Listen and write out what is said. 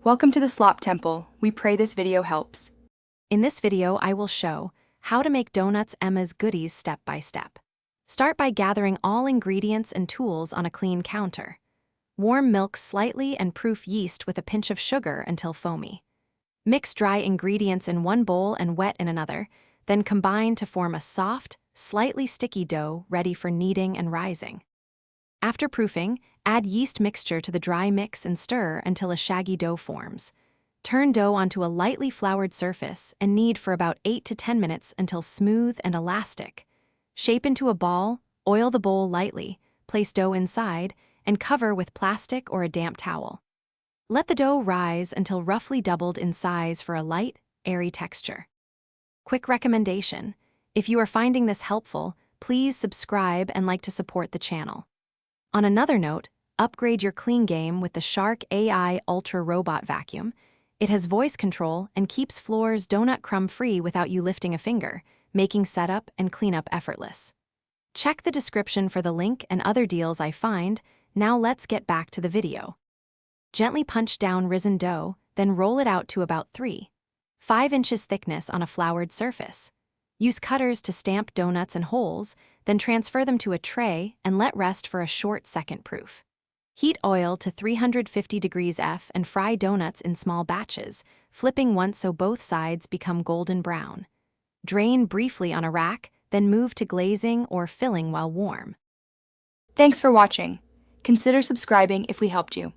Welcome to the Slop Temple. We pray this video helps. In this video, I will show how to make donuts Emma's goodies step by step. Start by gathering all ingredients and tools on a clean counter. Warm milk slightly and proof yeast with a pinch of sugar until foamy. Mix dry ingredients in one bowl and wet in another, then combine to form a soft, slightly sticky dough ready for kneading and rising. After proofing, add yeast mixture to the dry mix and stir until a shaggy dough forms. Turn dough onto a lightly floured surface and knead for about 8 to 10 minutes until smooth and elastic. Shape into a ball, oil the bowl lightly, place dough inside, and cover with plastic or a damp towel. Let the dough rise until roughly doubled in size for a light, airy texture. Quick recommendation: if you are finding this helpful, please subscribe and like to support the channel. On another note, upgrade your clean game with the Shark AI Ultra Robot Vacuum. It has voice control and keeps floors donut crumb-free without you lifting a finger, making setup and cleanup effortless. Check the description for the link and other deals I find. Now let's get back to the video. Gently punch down risen dough, then roll it out to about 3.5 inches thickness on a floured surface. Use cutters to stamp donuts and holes, then transfer them to a tray and let rest for a short second proof. Heat oil to 350 degrees F and fry donuts in small batches, flipping once so both sides become golden brown. Drain briefly on a rack, then move to glazing or filling while warm. Thanks for watching. Consider subscribing if we helped you.